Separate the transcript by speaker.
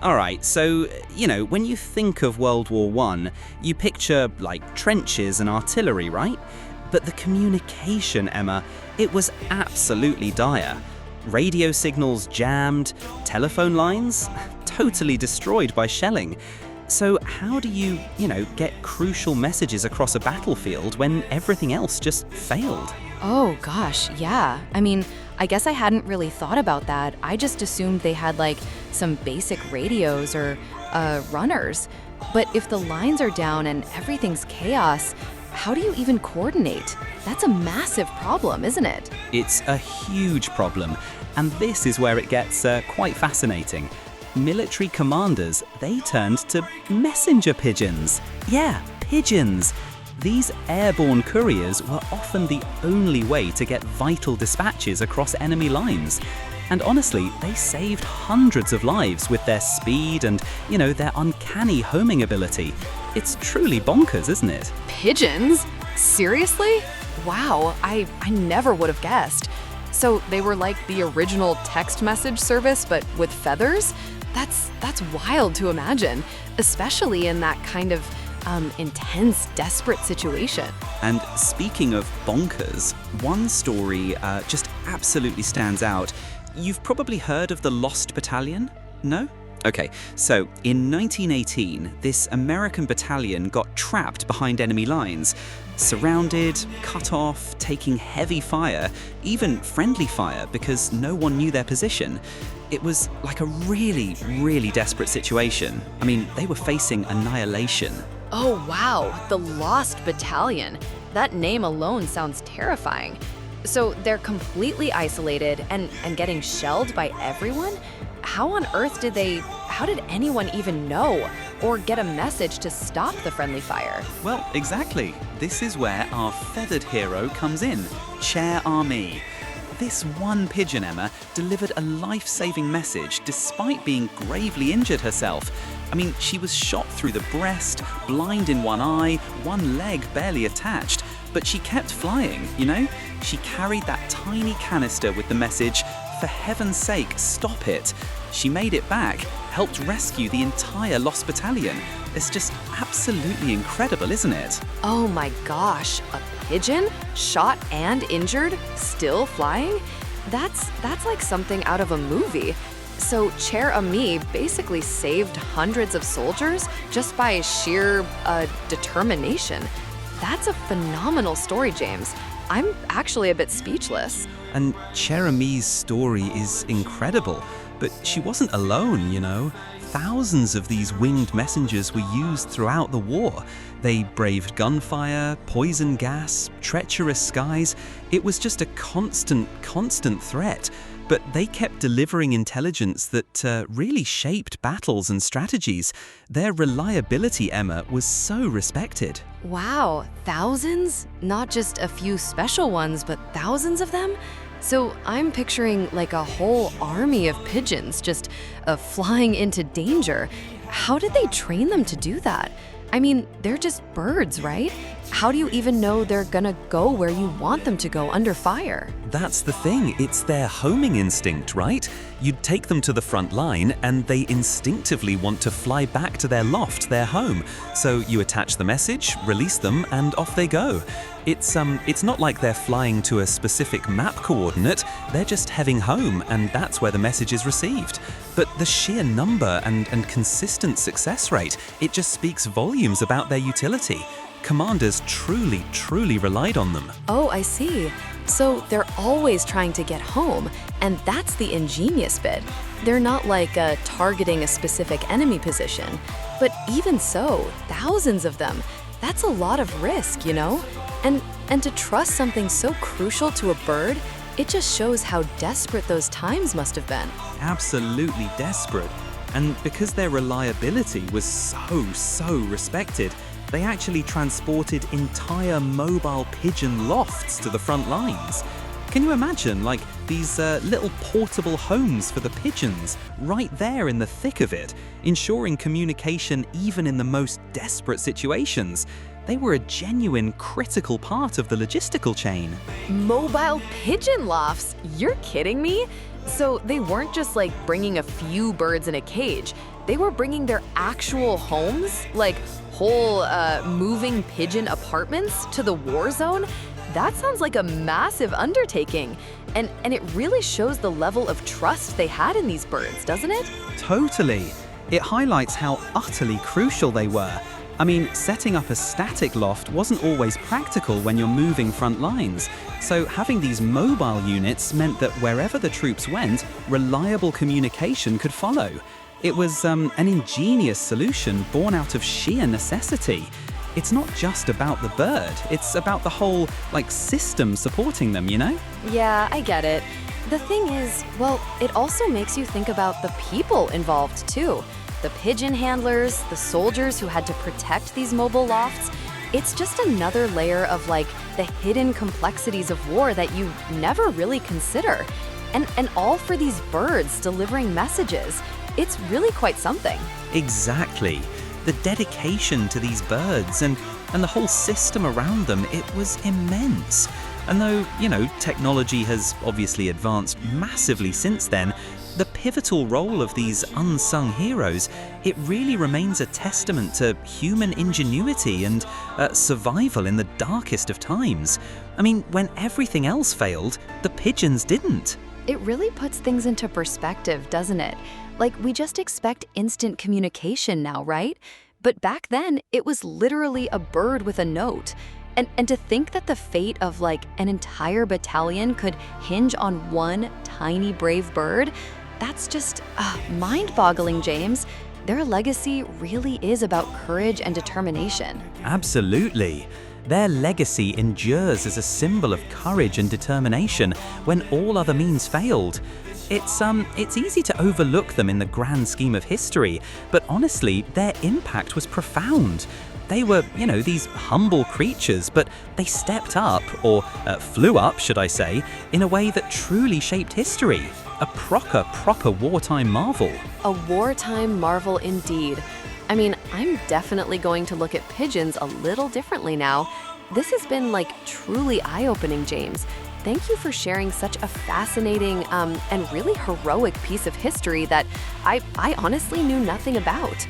Speaker 1: All right, so, when you think of World War I, you picture, like, trenches and artillery, right? But the communication, Emma, it was absolutely dire. Radio signals jammed, telephone lines totally destroyed by shelling. So how do you, get crucial messages across a battlefield when everything else just failed?
Speaker 2: Oh, gosh, yeah. I guess I hadn't really thought about that. I just assumed they had, some basic radios or runners. But if the lines are down and everything's chaos, how do you even coordinate? That's a massive problem, isn't it?
Speaker 1: It's a huge problem, and this is where it gets quite fascinating. Military commanders, they turned to messenger pigeons. Yeah, pigeons. These airborne couriers were often the only way to get vital dispatches across enemy lines. And honestly, they saved hundreds of lives with their speed and, their uncanny homing ability. It's truly bonkers, isn't it?
Speaker 2: Pigeons? Seriously? Wow, I never would have guessed. So they were like the original text message service, but with feathers? That's wild to imagine, especially in that kind of intense, desperate situation.
Speaker 1: And speaking of bonkers, one story just absolutely stands out. You've probably heard of the Lost Battalion? No? Okay, so in 1918, this American battalion got trapped behind enemy lines, surrounded, cut off, taking heavy fire, even friendly fire, because no one knew their position. It was like a really, really desperate situation. They were facing annihilation.
Speaker 2: Oh, wow, the Lost Battalion. That name alone sounds terrifying. So they're completely isolated and getting shelled by everyone? How on earth how did anyone even know or get a message to stop the friendly fire?
Speaker 1: Well, exactly. This is where our feathered hero comes in, Cher Ami. This one pigeon, Emma, delivered a life-saving message despite being gravely injured herself. She was shot through the breast, blind in one eye, one leg barely attached, but she kept flying, She carried that tiny canister with the message, "For heaven's sake, stop it." She made it back, helped rescue the entire Lost Battalion. It's just absolutely incredible, isn't it?
Speaker 2: Oh my gosh, a pigeon? Shot and injured? Still flying? That's like something out of a movie. So Cher Ami basically saved hundreds of soldiers just by sheer determination. That's a phenomenal story, James. I'm actually a bit speechless.
Speaker 1: And Cher Ami's story is incredible, but she wasn't alone, Thousands of these winged messengers were used throughout the war. They braved gunfire, poison gas, treacherous skies. It was just a constant threat. But they kept delivering intelligence that really shaped battles and strategies. Their reliability, Emma, was so respected.
Speaker 2: Wow, thousands? Not just a few special ones, but thousands of them? So I'm picturing like a whole army of pigeons just flying into danger. How did they train them to do that? They're just birds, right? How do you even know they're gonna go where you want them to go under fire?
Speaker 1: That's the thing, it's their homing instinct, right? You'd take them to the front line and they instinctively want to fly back to their loft, their home. So you attach the message, release them, and off they go. It's not like they're flying to a specific map coordinate, they're just heading home, and that's where the message is received. But the sheer number and consistent success rate, it just speaks volumes about their utility. Commanders truly relied on them.
Speaker 2: Oh, I see. So they're always trying to get home, and that's the ingenious bit. They're not targeting a specific enemy position. But even so, thousands of them, that's a lot of risk, And to trust something so crucial to a bird, it just shows how desperate those times must have been.
Speaker 1: Absolutely desperate. And because their reliability was so respected, they actually transported entire mobile pigeon lofts to the front lines. Can you imagine, these little portable homes for the pigeons, right there in the thick of it, ensuring communication even in the most desperate situations? They were a genuine critical part of the logistical chain.
Speaker 2: Mobile pigeon lofts? You're kidding me? So they weren't just like bringing a few birds in a cage. They were bringing their actual homes, like whole moving pigeon apartments to the war zone. That sounds like a massive undertaking. And it really shows the level of trust they had in these birds, doesn't it?
Speaker 1: Totally. It highlights how utterly crucial they were. I mean, setting up a static loft wasn't always practical when you're moving front lines. So having these mobile units meant that wherever the troops went, reliable communication could follow. It was an ingenious solution born out of sheer necessity. It's not just about the bird, it's about the whole, system supporting them, you know?
Speaker 2: Yeah, I get it. The thing is, well, it also makes you think about the people involved too. The pigeon handlers, the soldiers who had to protect these mobile lofts. It's just another layer of the hidden complexities of war that you never really consider. And all for these birds delivering messages. It's really quite something.
Speaker 1: Exactly. The dedication to these birds and the whole system around them, it was immense. And though, technology has obviously advanced massively since then, the pivotal role of these unsung heroes, it really remains a testament to human ingenuity and survival in the darkest of times. I mean, when everything else failed, the pigeons didn't.
Speaker 2: It really puts things into perspective, doesn't it? We just expect instant communication now, right? But back then, it was literally a bird with a note. And to think that the fate of an entire battalion could hinge on one tiny brave bird, that's just mind-boggling, James. Their legacy really is about courage and determination.
Speaker 1: Absolutely. Their legacy endures as a symbol of courage and determination when all other means failed. It's easy to overlook them in the grand scheme of history, but honestly, their impact was profound. They were, these humble creatures, but they stepped up, or flew up, should I say, in a way that truly shaped history. A proper wartime marvel.
Speaker 2: A wartime marvel indeed. I mean, I'm definitely going to look at pigeons a little differently now. This has been truly eye-opening, James. Thank you for sharing such a fascinating and really heroic piece of history that I honestly knew nothing about.